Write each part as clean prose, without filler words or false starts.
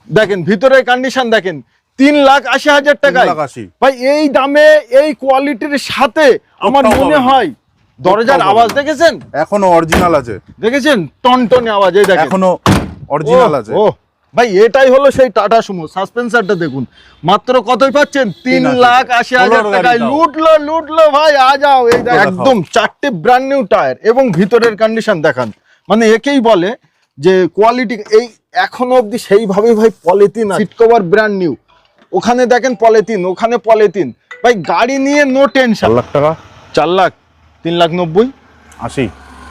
দেখেন ভিতরের কন্ডিশন দেখেন, 3,80,000 টাকায় ভাই এই দামে এই কোয়ালিটির সাথে আমার মনে হয় দরজার আওয়াজ দেখেছেন, এখনো অরিজিনাল আছে, দেখেছেন টনটনে আওয়াজ, এই দেখেন এখনো অরিজিনাল আছে। ও ভাই এটাই হলো সেই টাটা সুমো। সাসপেন্সারটা দেখুন, মাত্র কতই পাচ্ছেন, 3,80,000 টাকায়। লুটলো ভাই, আ যাও। এই একদম 4টে ব্র্যান্ড নিউ টায়ার এবং ভিতরের কন্ডিশন দেখান, মানে একেই বলে যে কোয়ালিটি। এই এখনো অবধি সেইভাবে ভাই polythene, seat cover brand new, ওখানে দেখেন পলিথিন, ওখানে পলিথিন। ভাই গাড়ি নিয়ে নো টেনশন। 4 লাখ টাকা, 4 লাখ, 3,90,000, 80,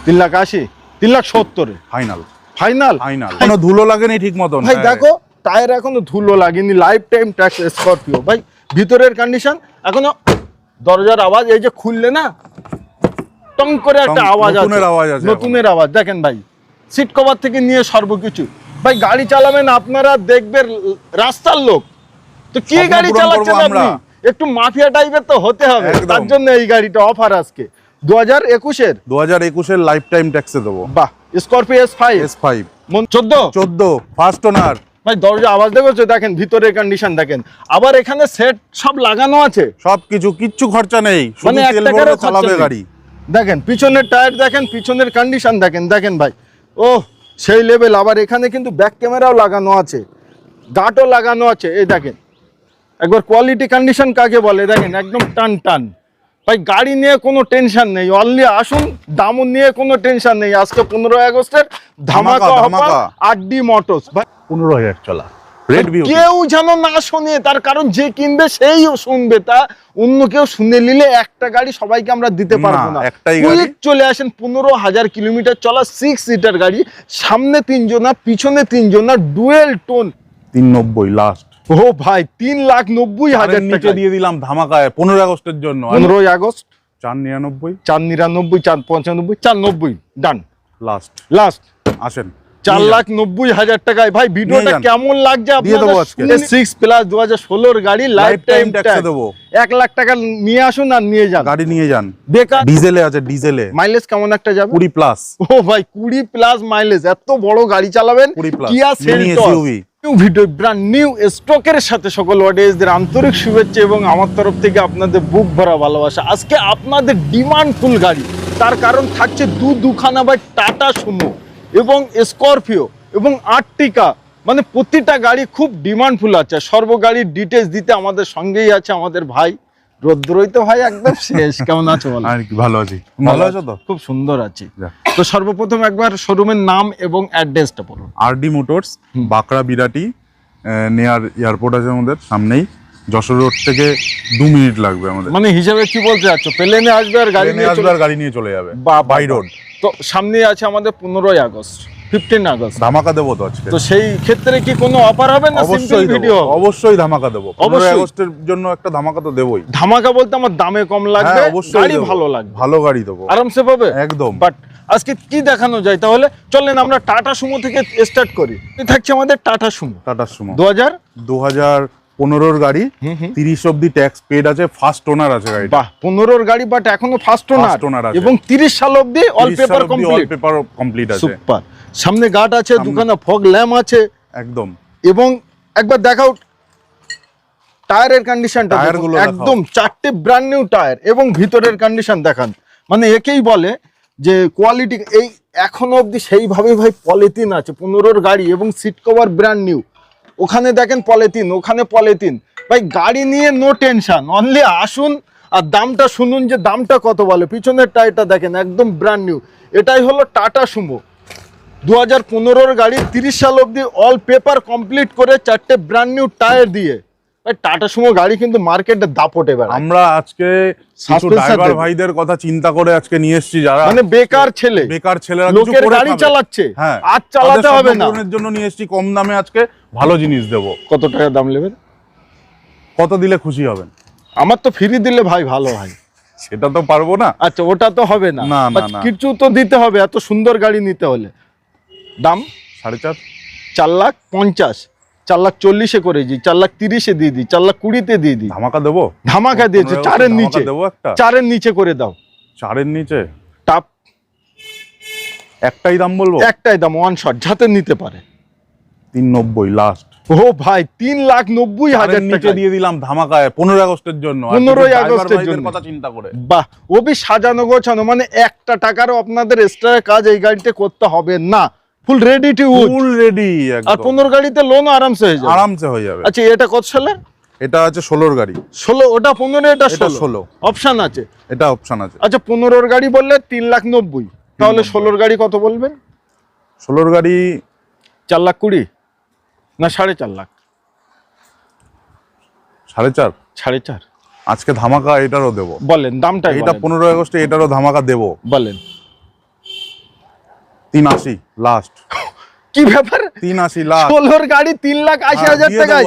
3,80,000, 3,70,000 ফাইনাল ফাইনাল। কোনো ধুলো লাগেনি ঠিক মতন ভাই দেখো টায়ার এখনো ধুলো লাগেনি, লাইফ টাইম ট্যাক্স স্করপিও। ভাই ভিতরের কন্ডিশন এখনো, দরজার আওয়াজ এই যে খুললে না টং করে একটা আওয়াজ আছে, নতুনের আওয়াজ দেখেন ভাই। সিট কভার থেকে নিয়ে সর্বকিছু। ভাই গাড়ি চালাবেন আপনারা, দেখবেন রাস্তার লোক তো কি গাড়ি চালাচ্ছেন আপনি, একটু মাফিয়া টাইপের তো হতে হবে, তার জন্য এই গাড়িটা অফার আজকে 2021 এর লাইফ টাইম ট্যাক্সে দেবো। বাহ, স্করপিও S5 14 ফার্স্ট ওনার। ভাই দরজা আওয়াজ দেখেছো, দেখেন ভিতরের কন্ডিশন দেখেন। আবার এখানে সেট সব লাগানো আছে, সবকিছু, কিচ্ছু খরচা নেই, মানে শুধু তেল ভরে চালাবে গাড়ি। দেখেন পিছনের টায়ার দেখেন, পিছনের কন্ডিশন দেখেন, দেখেন ভাই ও সেই লেভেল। আবার এখানে কিন্তু ব্যাক ক্যামেরাও লাগানো আছে, গাটও লাগানো আছে, এই দেখেন একবার কোয়ালিটি কন্ডিশন কাকে বলে দেখেন, একদম টান টান। ভাই গাড়ি নিয়ে কোনো টেনশন নেই, অনলি আসুন, দাম নিয়ে কোনো টেনশন নেই। আজকে 15 আগস্টের ধামাকা অফার আরডি মোটরস। ভাই 15,000 চলা কেউ যেন না শোনে, তার কারণ যে কিনবে সেই শুনবে, তা অন্য কেউ শুনে নিলে একটা গাড়ি সবাইকে আমরা দিতে পারবো না। কুইক চলে আসেন, 15,000 কিলোমিটার চলা 6 সিটার গাড়ি, সামনে 3 জনা, পিছনে 3 জনা, ডুয়েল টোন, 390 লাস্ট। ও ভাই 3,90,000 টাকা দিয়ে দিলাম ধামাকায় 15 আগস্টের জন্য। 15 আগস্ট 499, 499, 495, 490 ডান। লাস্ট আসেন 4,90,000 টাকায়। ভাই ভিডিওটা কেমন লাগছে আপনাদের? 6 প্লাস 2016 গাড়ি, লাইফ টাইম ট্যাক্স দেবো। 1 লাখ টাকা নিয়ে আসুন আর নিয়ে যান, গাড়ি নিয়ে যান। বেকার ডিজেলে আছে, ডিজেলে মাইলেজ কেমন একটা যাবে? 20 প্লাস। ও ভাই 20 প্লাস মাইলেজ, এত বড় গাড়ি চালাবেন। কিয়া Seltos new video, brand new স্টকের সাথে সকল অডিয়েন্সদের আন্তরিক শুভেচ্ছা এবং আমার তরফ থেকে আপনাদের বুক ভরা ভালোবাসা। আজকে আপনাদের ডিমান্ডফুল গাড়ি, তার কারণ থাকছে দুখানা ভাই টাটা সুমো এবং স্করপিও এবং আর্টিকা, মানে প্রতিটা গাড়ি খুব ডিমান্ডফুল আছে। সর্ব গাড়ির ডিটেলস দিতে আমাদের সঙ্গেই আছে আমাদের ভাই রুদ্রই। তো ভাই একদম শেষ, কেমন আছো বলো? ভালো আছি, ভালো আছো তো? খুব সুন্দর আছি। তো সর্বপ্রথম একবার শোরুমের নাম এবং অ্যাড্রেসটা বলুন। RD motors, Bankra Birati, near airport আছে আমাদের সামনেই। যশোর রোড থেকে 2 মিনিট লাগবে আমাদের। মানে হিসাবে কি বলতে যাচ্ছ, প্লেনে আসবে আর গাড়ি নিয়ে চলে যাবে বাই রোড। তো সামনে আছে আমাদের 15 আগস্ট, 15 আগস্ট ধামাকা দেবো তো আজকে। তো সেই ক্ষেত্রে কি কোনো অফার হবে না? সিম্পল ভিডিও, অবশ্যই ধামাকা দেবো। 15 আগস্টের জন্য একটা ধামাকা তো দেবই। ধামাকা বলতে আমার দামে কম লাগবে, গাড়ি ভালো লাগবে, ভালো গাড়ি দেবো, আরামসে পাবে একদম। বাট আজকে কি দেখানো যায় তাহলে? চলেন আমরা টাটা সুমো থেকে স্টার্ট করি। থাকছে আমাদের টাটা সুমো 2015 গাড়ি, 30 অবধি ট্যাক্স পেড আছে, ফার্স্ট ওনার আছে গাড়ি। বাহ, 15 গাড়ি বাট এখনো ফার্স্ট ওনার এবং 30 সাল অবধি অল পেপার কমপ্লিট আছে। সুপার। সামনে গার্ড আছে, দুখানা ফগ ল্যাম্প আছে একদম। এবং একবার দেখাও টায়ারের কন্ডিশনটা, একদম 4টে ব্র্যান্ড নিউ টায়ার এবং ভিতরের কন্ডিশন দেখান, মানে একেই বলে যে কোয়ালিটি। এই এখনো অবধি সেইভাবে ভাই পলিথিন আছে, 15 গাড়ি এবং সিট কভার ব্র্যান্ড নিউ, ওখানে দেখেন পলিথিন, ওখানে পলিথিন। ভাই গাড়ি নিয়ে নো টেনশন, অনলি আসুন আর দামটা শুনুন যে দামটা কত বলে। পিছনের টায়ারটা দেখেন একদম ব্র্যান্ড নিউ। এটাই হলো টাটা সুমো 2015 গাড়ি, 30 সাল অবধি অল পেপার কমপ্লিট করে 4টে ব্র্যান্ড নিউ টায়ার দিয়ে। ভাই টাটা সুমো গাড়ি কিন্তু মার্কেটে দাপটে বেড়ায়। আমরা আজকে ড্রাইভার ভাইদের কথা চিন্তা করে আজকে নিয়ে এসেছি, যারা মানে বেকার ছেলেরা লোকের গাড়ি চালাচ্ছে, হ্যাঁ আজ চালাতে হবে না, এর জন্য নিয়ে এসেছি। কম দামে আজকে ভালো জিনিস দেবো। কত টাকা দাম নেবেন? কত দিলে খুশি হবেন? আমার তো ফ্রি দিলে ভাই ভালো হয়। সেটা তো পারবো না। আচ্ছা ওটা তো হবে না, কিছু তো দিতে হবে, এত সুন্দর গাড়ি নিতে হলে। দাম 4.5, 4,50,000, 4,40,000 করে দিই, 4,30,000 দিয়ে দিই, 4,20,000 দিয়ে দিই। ধামাকা দেবো, ধামাকা দিয়েছে। 4-এর নিচে দেবো, একটা 4-এর নিচে করে দাও। 4-এর নিচে টাপ, একটাই দাম বলবো, একটাই দাম, ওয়ান শট, যাতে নিতে পারে। 390 লাস্ট। ও ভাই 3,90,000 নিচে টাকা দিয়ে দিলাম ধামাকায় 15 আগস্টের জন্য। 15 আগস্টের জন্য কথা চিন্তা করে। বাহ, ওবি সাজানো গোছানো, মানে একটা টাকারও আপনাদের এক্সট্রা কাজ এই গাড়িতে করতে হবে না, ফুল ready to use, full ready একদম। আর 15 গাড়িতে লোনও আরামসে হয়ে যাবে। আরামসে হয়ে যাবে। আচ্ছা, এটা কত সালের? এটা আছে 16 গাড়ি। 16, ওটা 15, এটা এটা 16 অপশন আছে। এটা অপশন আছে। আচ্ছা, 15 গাড়ি বললে 3,90,000, তাহলে 16 গাড়ি কত বলবেন? 16 গাড়ি 4,20,000 না 4.5 লাখ? 4.5। 4.5 আজকে ধামাকা এটারও দেবো। বলেন দামটা। এটা 15 আগস্টে এটারও ধামাকা দেবো। বলেন। 380 লাস্ট। কি ব্যাপার? 380 লাস্ট। 16 গাড়ি 3,80,000 টাকায়?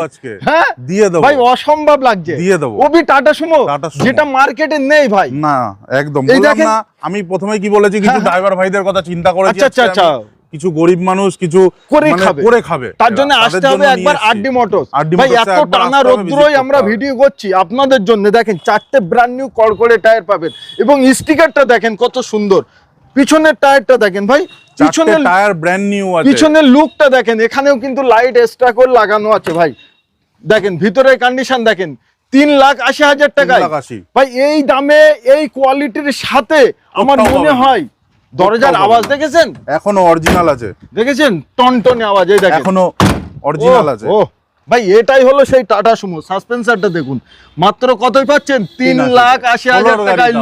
হ্যাঁ দিয়ে দেবো ভাই, অসম্ভব লাগছে। দিয়ে দেবো। ওবি টাটা সুমো, যেটা মার্কেটে নেই ভাই। না একদম বললাম না, আমি প্রথমে কি বলেছি, কিছু ড্রাইভার ভাইদের কথা চিন্তা করেছি। আচ্ছা আচ্ছা, কিছু গরিব মানুষ কিছু করে খাবে, তার জন্য আসতে হবে একবার আরডি মোটরস। ভাই এত টানা রোদ্রই আমরা ভিডিও করছি আপনাদের জন্য। দেখেন 4টে ব্র্যান্ড নিউ কড়কড়ে টায়ার পাবেন, এবং স্টিকারটা দেখেন কত সুন্দর। পিছনের টায়ারটা দেখেন ভাই, পিছনের টায়ার ব্র্যান্ড নিউ আছে। পিছনের লুকটা দেখেন, এখানেও কিন্তু লাইট এক্সট্রা করে লাগানো আছে ভাই। দেখেন ভিতরের কন্ডিশন দেখেন, 3,80,000 টাকায় ভাই এই দামে এই কোয়ালিটির সাথে আমার মনে হয়। দরজার আওয়াজ দেখেছেন? এখনো অরিজিনাল আছে। দেখেছেন টনটনে আওয়াজ, এই দেখেন এখনো অরিজিনাল আছে। ও ভাই, এটাই হলো সেই টাটা সুমো। সাসপেন্সারটা দেখুন, মাত্র কতই পাচ্ছেন? 3,80,000 টাকায়।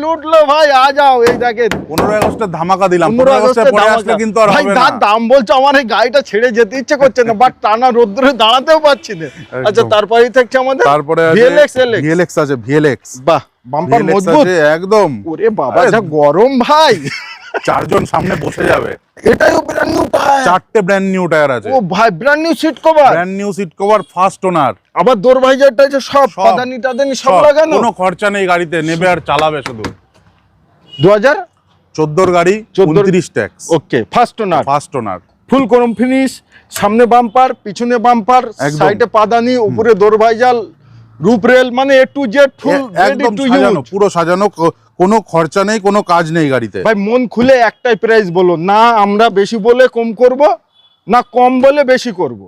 লুটলো ভাই, আ যাও। এই দেখেন 15 আগস্টে ধামাকা দিলাম। 15 আগস্টে পরে আসলে কিন্তু আর হবে না। দাম বলছো, আমার এই গাড়িটা ছেড়ে যেতে ইচ্ছে করছে না, বাট টানা রোদ্রে দাঁড়াতেও পাচ্ছি না। আচ্ছা, তারপরেই থাকছে আমাদের ভিএলএক্স আছে। ভিএলএক্স, বাহ, বাম্পার মজবুত একদম। ওরে বাবা, যা গরম ভাই। 4 জন সামনে বসে যাবে। এটাও ব্র্যান্ড নিউ টায়ার। 4টে ব্র্যান্ড নিউ টায়ার আছে। ও ভাই, brand new seat cover. Brand new seat cover, first owner. আবার দরভাইজারটা আছে, সব পাদানি টাদানি সব লাগানো। কোনো খরচা নেই গাড়িতে, নেবে আর চালাবে শুধু। 2014 গাড়ি, 29 tax. Okay, first owner. First owner, full chrome finish, সামনে বাম্পার, পিছনে বাম্পার, সাইডে পাদানি, উপরে দরভাইজাল, রূপ রেল, মানে A to Z full ready to use. পুরো সাজানো, কোনো খরচা নেই, কোনো কাজ নেই গাড়িতে। ভাই মন খুলে একটাই প্রাইস বলো, না আমরা বেশি বলে কম করব, না কম বলে বেশি করব।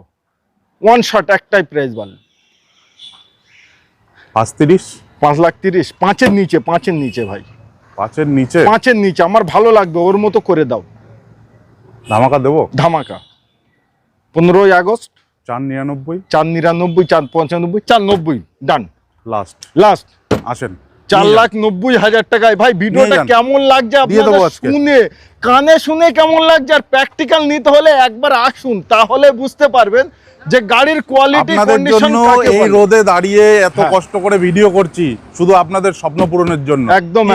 ওয়ান শট একটাই প্রাইস বলেন। 5,30,000 5,30,000, 5-এর নিচে ভাই। 5-এর নিচে আমার ভালো লাগবে, ওর মতো করে দাও। ধামাকা দেবো। ধামাকা 15 আগস্ট 499, 499, 495, ডান। লাস্ট আসেন 4,90,000 টাকায়। ভাই ভিডিওটা কেমন লাগছে আপনাদের শুনে, কানে শুনে কেমন লাগছে? আর প্র্যাকটিক্যাল নিতে হলে একবার আসুন, তাহলে বুঝতে পারবেন যে গাড়ির কোয়ালিটি কন্ডিশন কাকে বলে। এই রোদে দাঁড়িয়ে এত কষ্ট করে ভিডিও করছি শুধু আপনাদের স্বপ্ন পূরণের জন্য। একদম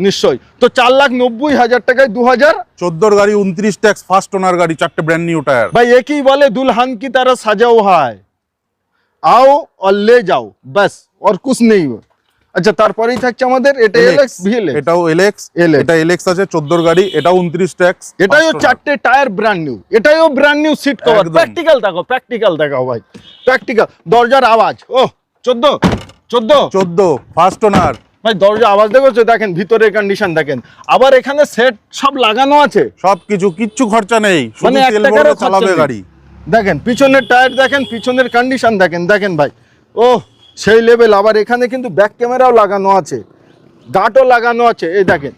নিশ্চয়ই। তো 4,90,000 টাকায় 2014 গাড়ি, 29 ট্যাক্স, ফার্স্ট ওনার গাড়ি, 4টে ব্র্যান্ড নিউ টায়ার। ভাই একই বলে দুলহান কি তারা সাজাও হয়, आओ और ले जाओ बस, और कुछ नहीं। আচ্ছা, তারপরেই থাকছে আমাদের এটা এলএক্স ভিএলএক্স। এটাও এলএক্স, এটা এলএক্স আছে 14 গাড়ি, এটাও 29 ট্যাক্স। এটাও 4টে টায়ার ব্র্যান্ড নিউ, এটাও brand new seat cover. Practical দেখাও ভাই, প্র্যাকটিক্যাল। দরজার আওয়াজ, ও 14 ফার্স্ট ওনার। ভাই দরজা আওয়াজ দেখছো? দেখেন ভিতরের কন্ডিশন দেখেন। আবার এখানে সেট সব লাগানো আছে, সবকিছু, কিচ্ছু খরচা নেই, মানে শুধু তেল ভরে চালাবে গাড়ি। দেখেন পিছনের টায়ার দেখেন, পিছনের কন্ডিশন দেখেন ভাই, ও সেই লেভেল। আবার এখানে কিন্তু ব্যাক ক্যামেরাও লাগানো আছে, গাটও লাগানো আছে। এই দেখেন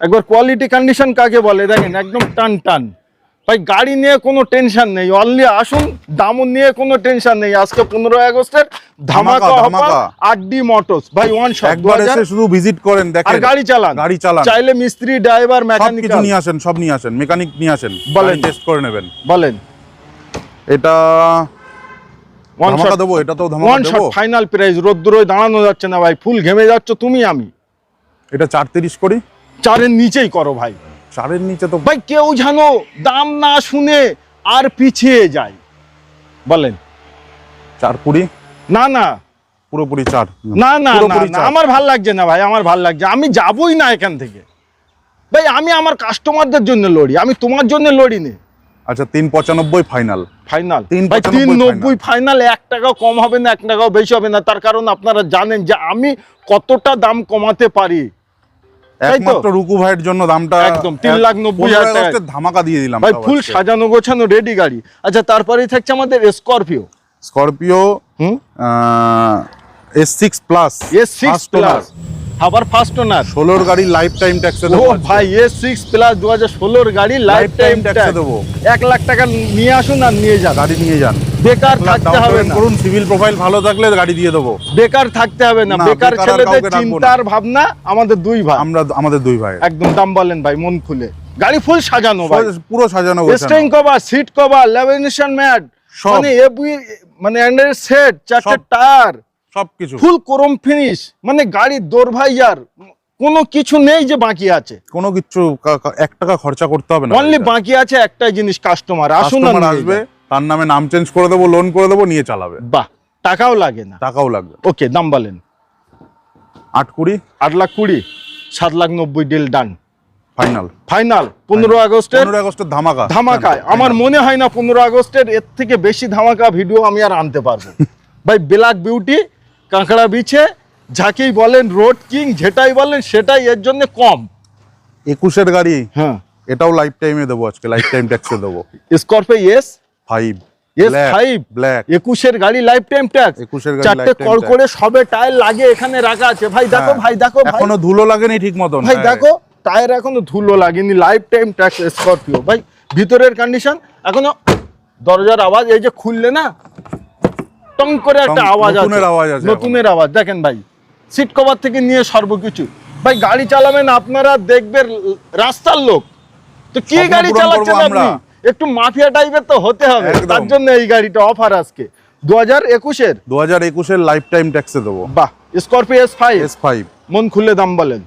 একবার কোয়ালিটি কন্ডিশন কাকে বলে, দেখেন একদম টান। ভাই গাড়ি নিয়ে কোনো টেনশন নেই, অনলি আসুন, দামও নিয়ে কোনো টেনশন নেই। আজকে 15 আগস্টের ধামাকা অফার আরডি মোটরস। ভাই ওয়ান শট, একবার এসে শুধু ভিজিট করেন, দেখেন, আর গাড়ি চালান। চাইলে মিস্ত্রি, ড্রাইভার, মেকানিক কিছু নিয়ে আসেন, সব নিয়ে আসেন, মেকানিক নিয়ে আসেন, বলেন, টেস্ট করে নেবেন। বলেন এটা ধামাকা দেবো, এটা তো ধামাকা দেবো। ফাইনাল প্রাইস, রোদ্দুরোয় দাঁড়ানো যাচ্ছে না ভাই, ফুল ঘেমে যাচ্ছ তুমি আমি। এটা 4,30 করি, 4-এর নিচেই করো ভাই। 4-এর নিচে তো ভাই কেউ জানো দাম না শুনে আর পিছিয়ে যায়। বলেন 4,20, না পুরোপুরি 4, না আমার ভাল লাগছে না ভাই, আমার ভাল লাগছে, আমি যাবই না এখান থেকে। ভাই আমি আমার কাস্টমারদের জন্য লড়ি, আমি তোমার জন্য লড়ি নে। আচ্ছা 3,95 ফাইনাল। 3,90 ফাইনাল। 1 টাকাও কম হবে না, 1 টাকাও বেশি হবে না। তার কারণ আপনারা জানেন যে আমি কতটা দাম কমাতে পারি। একমাত্র রুকু ভাইয়ের জন্য দামটা একদম 3,90,000 টাকা ধামাকা দিয়ে দিলাম ভাই, ফুল সাজানো গোছানো রেডি গাড়ি। আচ্ছা, তারপরেই থাকছে আমাদের Scorpio S6 plus S6 plus, আবার ফার্স্ট ওনার 16 গাড়ি লাইফ টাইম ট্যাক্সে ও দেবো ভাই, S6 প্লাস 2016 গাড়ি লাইফ টাইম ট্যাক্সে দেবো। 1 লাখ টাকা নিয়ে আসুন আর নিয়ে যান, গাড়ি নিয়ে যান, বেকার থাকতে হবে না। করুন, সিভিল প্রোফাইল ভালো থাকলে গাড়ি দিয়ে দেবো, বেকার থাকতে হবে না। না, বেকার বেকার আর ছেলেদের কাউকে রাখবো না। চিন্তার ভাবনা আমাদের দুই ভাই, আমাদের দুই ভাই একদম। দাম বলেন ভাই মন খুলে, গাড়ি ফুল সাজানো ভাই, পুরো সাজানো steering cover, seat cover, lamination mat, সব। মানে এভরি মানে এন্ডার সেট, 4টে সব। টায়ার, সবকিছু ফুল ক্রোম ফিনিশ, মানে গাড়ির দৌড়ভাইয়ার কোনো কিছু নেই যে বাকি আছে। কোনো কিছু 1 টাকা খরচা করতে হবে না, অনলি বাকি আছে একটাই জিনিস, কাস্টমার আসুন, কাস্টমার আসবে, তার নামে নাম চেঞ্জ করে দেবো, লোন করে দেবো, নিয়ে চালাবে, বাহ, টাকাও লাগে না, টাকাও লাগবে। ওকে, দাম বলেন। 8,20 8,20,000, 7,90,000 ডিল ডান, ফাইনাল। ফাইনাল 15 আগস্টের ধামাকা ধামাকায়। আমার মনে হয় না 15 আগস্টের এর থেকে বেশি ধামাকা ভিডিও আমি আর আনতে পারবো। ভাই, ব্ল্যাক বিউটি, কাঁকড়া বিছে, যাকেই বলেন রোড কিং, যেটাই বলেন সেটাই এর জন্য কম। 21-এর গাড়ি, হ্যাঁ, এটাও লাইফ টাইমে দেবো, আজকে লাইফ টাইম ট্যাক্সে দেবো। স্করপিও S5 S5 ব্ল্যাক, 21-এর গাড়ি লাইফ টাইম ট্যাক্স, 21-এর গাড়ি 4টে lifetime কল tax। করে সবে টায়ার লাগে এখানে রাখা আছে। ভাই দেখো, ভাই দেখো, ভাই এখনো ধুলো লাগেনি ঠিক মতন, ভাই দেখো, টায়ার এখনো ধুলো লাগেনি, লাইফ টাইম ট্যাক্স স্করপিও। ভাই, ভিতরের কন্ডিশন এখনো, দরজার আওয়াজ এই যে খুললে না টং করে একটা আওয়াজ আছে, নতুনের আওয়াজ। দেখেন ভাই, সিট কভার থেকে নিয়ে সর্বকিছু। ভাই, গাড়ি চালাবেন আপনারা, দেখবেন রাস্তার লোক তো কি স্বপ্ন গাড়ি পূরণ চালাচ্ছেন করবো আপনি, আমরা। একটু মাফিয়া টাইপের তো হতে হবে, একদম। তার জন্য এই গাড়িটা অফার আজকে 2021-এর। 2021-এর লাইফ টাইম ট্যাক্সে দেবো। বাহ, স্করপিও S5 S5 মন খুলে দাম বলেন,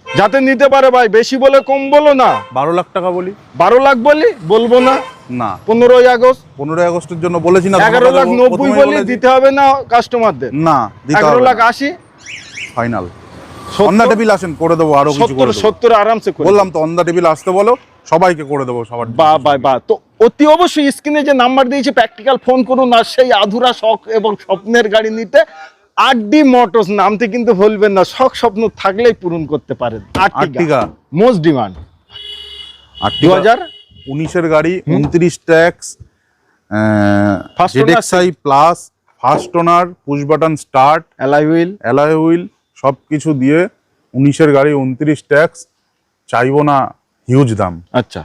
যাতে নিতে পারে ভাই, বেশি বলে কম বলো না। 12 লাখ টাকা বলি, 12 লাখ বলি, বলবো না। না 15 আগস্ট 15 আগস্টের জন্য বলেছি না, 11,90,000 বলি, দিতে হবে না কাস্টমারদের। না, দিতে হবে 11,80,000 ফাইনাল। অন দা টেবিল আসেন, করে দেবো, আরো কিছু করে দেবো। 70 আরামসে করে বললাম তো, অন দা টেবিল আসতে বলো, সবাইকে করে দেবো, সবার। বাহ বাহ বাহ। তো অতি অবশ্যই স্ক্রিনে যে নাম্বার দিয়েছি প্র্যাকটিক্যাল ফোন করুন, আর সেই আধুরা শখ এবং স্বপ্নের গাড়ি নিতে RD মোটরস নামতে কিন্তু ভুলবেন না, শখ স্বপ্ন থাকলেই পূরণ করতে পারেন। আর্টিগা মোস্ট ডিমান্ড, 2019-এর গাড়ি, 29 tax, First owner ZXi plus, first owner, push button start, alloy wheel সবকিছু দিয়ে 19-এর গাড়ি, 29 ট্যাক্স, চাইবো না হিউজ দাম, আচ্ছা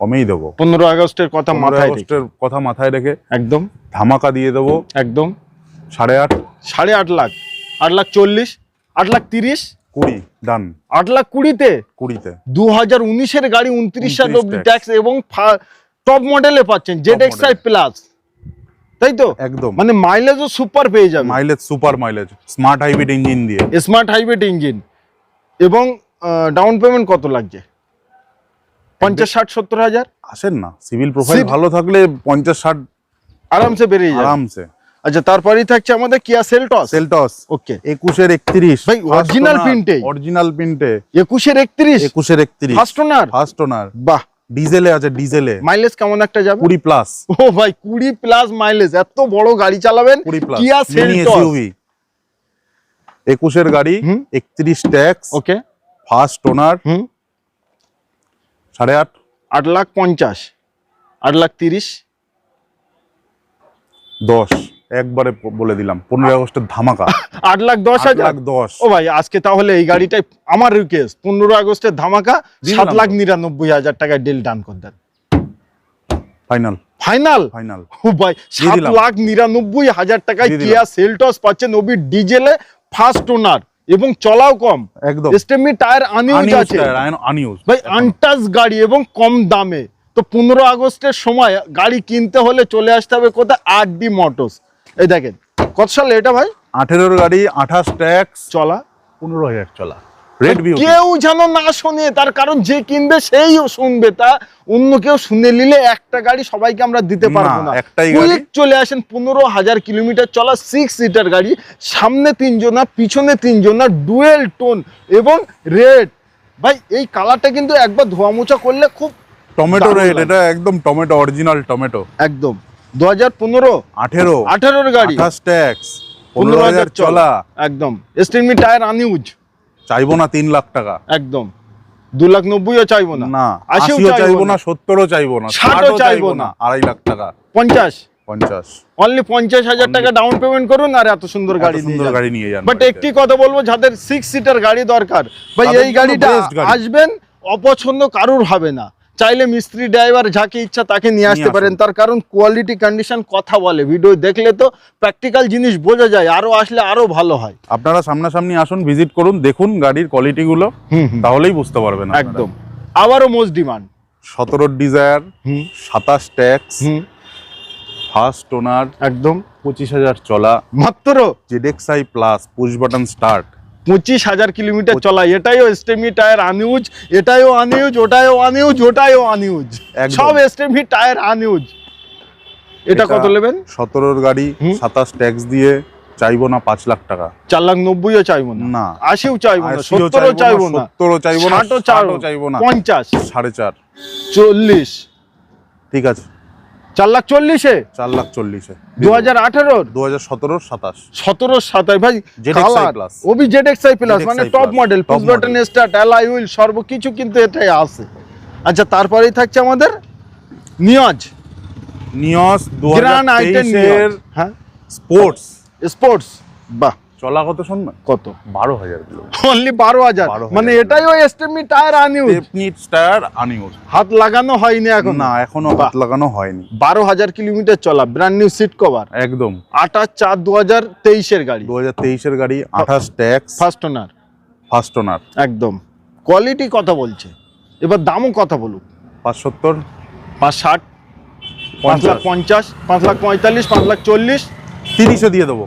কমেই দেবো। 15 আগস্টের কথা 15 মাথায় রেখে, আগস্টের কথা মাথায় রেখে একদম ধামাকা দিয়ে দেবো, একদম 8.5 8.5 লাখ, 8,40,000, 8,30,000, 20 ডান, 8,20,000-তে 20-তে 2019-এর গাড়ি 29,000 29 ট্যাক্স এবং টপ মডেলে পাচ্ছেন ZXi প্লাস, তাই তো? একদম, মানে মাইলেজও সুপার পেয়ে যাবে, mileage super mileage, smart hybrid engine দিয়ে, স্মার্ট হাইব্রিড ইঞ্জিন। এবং ডাউন পেমেন্ট কত লাগছে? 50,000-60,000 হাজার। আসেন না, সিভিল প্রোফাইল ভালো থাকলে 50-60 আরামসে বেরিয়ে যাবে, আরামসে। আচ্ছা, তারপরেই থাকছে আমাদের কিয়া সেলটস, ওকে 21-এর 31 ভাই, অরিজিনাল প্রিন্টে, 21-এর 31 ফার্স্ট ওনার, বাহ, ডিজেলে আছে, ডিজেলে মাইলেজ কেমন একটা যাবে? 20 প্লাস, ও ভাই, 20 প্লাস মাইলেজ, এত বড় গাড়ি চালাবেন, 20 প্লাস কিয়া সেলটস, 21-এর গাড়ি, 31 ট্যাক্স, ওকে, ফার্স্ট ওনার, 8.5, 8,50,000, 8,30,000, 10 একবারে বলে দিলাম, 15 আগস্টের ধামাকা, 8,10,000, 8,10,000। ও ভাই, আজকে তাহলে এই গাড়িটাই আমার রিকোয়েস্ট, 15 আগস্টের ধামাকা, 7,99,000 টাকায় ডিল ডান করে দেন, ফাইনাল ফাইনাল। ফাইনাল। ও ভাই, 7,99,000 টাকায় কিয়া সেলটস পাচ্ছেন, ওবি ডিজেলে, ফার্স্ট ওনার এবং চলাও কম, একদম স্টেমি টায়ার আনইউজ আছে ভাই, আনটাচ গাড়ি এবং কম দামে। তো 15 আগস্টের সময় গাড়ি কিনতে হলে চলে আসতে হবে কোথায়? RD motors. এই দেখেন, কত সালে এটা ভাই? 18-এর গাড়ি, 28 ট্যাক্স, চলা 15,000 চলা, রেড ভিউ। কেউ যেন না শোনে, তার কারণ যে কিনবে সেই শুনবে, তা অন্য কেউ শুনে নিলে একটা গাড়ি সবাইকে আমরা দিতে পারবো না। একটাই গাড়ি, চলে আসেন, 15,000 কিলোমিটার চলা 6 সিটার গাড়ি, সামনে 3 জনা, পিছনে 3 জনা, ডুয়েল টোন এবং রেড। ভাই, এই কালারটা কিন্তু একবার ধোয়া মোছা করলে খুব টমেটো রেড, এটা একদম টমেটো, অরিজিনাল টমেটো, একদম। 2015 18-এর গাড়ি, 28 ট্যাক্স, 15,000 চলা, একদম স্টেমি টায়ার আনইউজ, চাইবো না 3 লাখ টাকা, একদম 2,90,000 চাইবো না, না 80 চাইবো না, 70ও চাইবো না, 60ও চাইবো না, 2.5 লাখ টাকা, 50 অনলি 50,000 টাকা ডাউন পেমেন্ট করুন আর এত সুন্দর গাড়ি নিয়ে যান। বাট একটি কথা বলবো, যাদের 6 সিটার গাড়ি দরকার ভাই, এই গাড়িটা আসবেন, অপছন্দ কারুর হবে না। চাইলে মিস্ত্রি ড্রাইভার যাকে ইচ্ছা তাকে নিয়ে আসতে পারেন, তার কারণ কোয়ালিটি কন্ডিশন কথা বলে। ভিডিও দেখলে তো প্র্যাকটিক্যাল জিনিস বোঝা যায়, আরো আসলে আরো ভালো হয়। আপনারা সামনাসামনি আসুন, ভিজিট করুন, দেখুন গাড়ির কোয়ালিটি গুলো, তাহলেই বুঝতে পারবেন। একদম। আবারও most demand 17 desire, 27 tax, first owner, একদম 25,000 চলা, মাত্র ZXi plus, push button start, 25,000 kilometre চলা। এটাইও স্টেমি টায়ার আনইউজ, এটাইও আনইউজ, ওটাইও আনইউজ, ওটাইও আনইউজ, সব স্টেমি টায়ার আনইউজ। এটা কত নেবেন? 17 গাড়ি, 27 ট্যাক্স দিয়ে চাইবো না 5 লাখ টাকা, 4,90,000 চাইবো না, 80ও চাইবো না, 70ও চাইবো না, 70ও চাইবো না, 60ও চাইবো না, 50, 4.5, 40, ঠিক আছে 4,40,000-এ, 4,40,000-এ 2018-র, 2017-র 27, 17-র 27 ভাই, ZXi প্লাস, ওবি ZXi প্লাস, মানে ZXi top plus, model, top push button model। Start, alloy wheel, সর্বকিছু কিন্তু এটাই আছে। আচ্ছা, তারপরেই থাকছে আমাদের নিয়াজ নিয়স গ্র্যান্ড আইটেন 2023-এর হ্যাঁ স্পোর্টস। স্পোর্টস। বাহ, চলা কত শুনবেন? কত? 12,000 কিলো, অনলি 12,000, 12,000 মানে এটাই ওই stepney tyre unused, stepney tyre unused, হাত লাগানো হয়নি এখন, না এখনো হাত লাগানো হয়নি। 12,000 কিলোমিটার চলা, ব্র্যান্ড নিউ সিট কভার, একদম 28/4/2023-এর গাড়ি, 2023-এর গাড়ি, 28 ট্যাক্স, ফার্স্ট ওনার, ফার্স্ট ওনার, একদম কোয়ালিটি কথা বলছে। এবার দামও কথা বলুক। 570, 560, 5,50,000, 5,45,000, 5,40,000, 30-এ দিয়ে দেবো,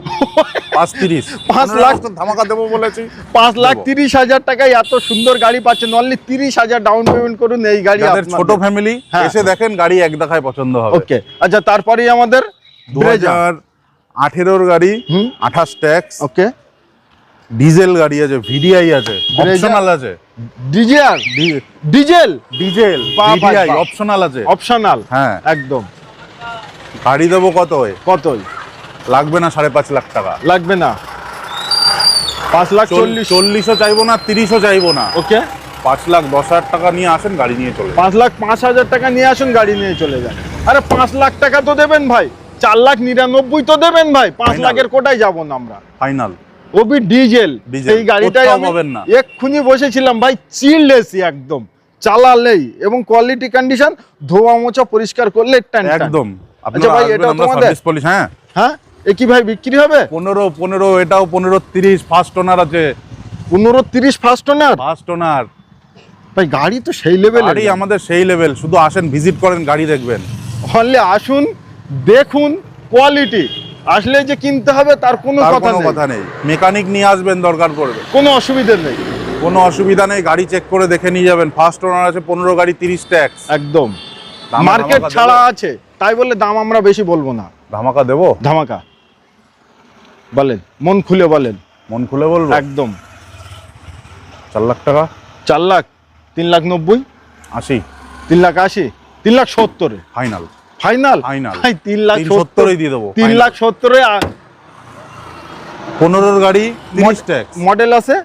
5,30, 5 লাখ ধামাকা দেবো বলেছি, 5,30,000 টাকায় এত সুন্দর গাড়ি পাচ্ছেন। অনলি 30,000 ডাউন পেমেন্ট করুন, এই গাড়ি যাদের ছোট ফ্যামিলি এসে দেখেন গাড়ি এক দেখায় পছন্দ হবে। ওকে, আচ্ছা তারপরেই আমাদের 2018-র গাড়ি, 28 ট্যাক্স, ওকে, ডিজেল গাড়ি আছে, ভিডিআই আছে, অপশনাল আছে, diesel diesel diesel VDI optional আছে, অপশনাল, হ্যাঁ একদম। গাড়ি দেবো কত? কতই লাগবে না 5.5 লাখ টাকা, লাগবে না, 5,40,000, 40ও চাইবো না, 30ও চাইবো না, ওকে, 5,10,000 টাকা নিয়ে আসেন, গাড়ি নিয়ে চলে যান। 5,05,000 টাকা নিয়ে আসুন, গাড়ি নিয়ে চলে যান। আরে 5 লাখ টাকা তো দেবেন ভাই, 4,99,000 তো দেবেন ভাই, 5 লাখের কোটায় যাবো না আমরা। ফাইনাল ওবি ডিজেল, এই গাড়িটাই আমি পাবেন না, এক্ষুনি বসেছিলাম ভাই, চিল্ড এসি একদম, চালালেই এবং কোয়ালিটি কন্ডিশন, ধোয়া মোছা পরিষ্কার করলে টান টান। একদম। আচ্ছা ভাই, এটা তোমাদের সার্ভিস পলিশ, হ্যাঁ হ্যাঁ, এ কি ভাই বিক্রি হবে? 15, এটাও 15-30 ফার্স্ট ওনার আছে, 15-30 ফার্স্ট ওনার, ফার্স্ট ওনার ভাই গাড়ি তো সেই লেভেল, গাড়ি আমাদের সেই লেভেল। শুধু আসেন, ভিজিট করেন, গাড়ি দেখবেন। হলে আসুন, দেখুন কোয়ালিটি, আসলে যে কিনতে হবে তার কোনো কথা নেই। মেকানিক নিয়ে আসবেন দরকার পড়বে, কোনো অসুবিধা নেই, কোনো অসুবিধা নেই। গাড়ি চেক করে দেখে নিয়ে যাবেন। ফার্স্ট ওনার আছে, 15 গাড়ি, 30 ট্যাক্স, একদম মার্কেট ছাড়া আছে, তাই বলে দাম আমরা বেশি বলবো না। ধামাকা দেবো, ধামাকা বলেন, মন খুলে বলেন, মন খুলে বলবো, একদম। 4 লাখ টাকা, 4 লাখ, 3,90,000, 80, 3,80,000, 3,70,000-এ ফাইনাল, ফাইনাল, ফাইনাল ভাই 370-এই দিয়ে দেবো, 3,70,000-এ। 15 গাড়ি, 30 ট্যাক্স, মডেল আছে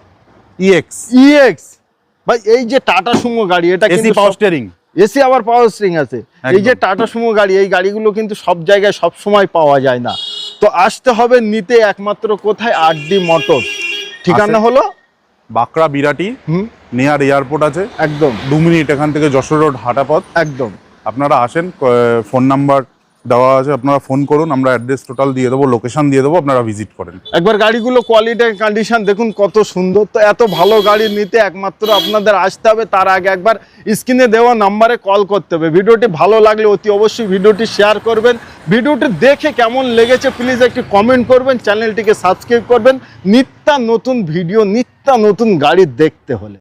EX ভাই, এই যে টাটা সুমো গাড়ি, এটা এসি পাওয়ার স্টিয়ারিং, এসি আবার পাওয়ার স্টিয়ারিং আছে। এই যে টাটা সুমো গাড়ি, এই গাড়িগুলো কিন্তু সব জায়গায় সব সময় পাওয়া যায় না। তো আসতে হবে নিতে একমাত্র কোথায়? RD motors. ঠিকানা হলো বাঁকড়া বিরাটি, নিয়ার এয়ারপোর্ট আছে, একদম 2 মিনিট এখান থেকে যশোর রোড হাঁটা পথ। একদম। আপনারা আসেন, ফোন নাম্বার দেওয়া আছে, আপনারা ফোন করুন, আমরা অ্যাড্রেস টোটাল দিয়ে দেবো, লোকেশন দিয়ে দেবো, আপনারা ভিজিট করেন। একবার গাড়িগুলো কোয়ালিটি কন্ডিশন দেখুন কত সুন্দর। তো এত ভালো গাড়ি নিতে একমাত্র আপনাদের আসতে হবে। তার আগে একবার স্ক্রিনে দেওয়া নাম্বারে কল করতে হবে। ভিডিওটি ভালো লাগলে অতি অবশ্যই ভিডিওটি শেয়ার করবেন। ভিডিওটি দেখে কেমন লেগেছে প্লিজ একটি কমেন্ট করবেন, চ্যানেলটিকে সাবস্ক্রাইব করবেন নিত্য নতুন ভিডিও, নিত্য নতুন গাড়ি দেখতে হলে।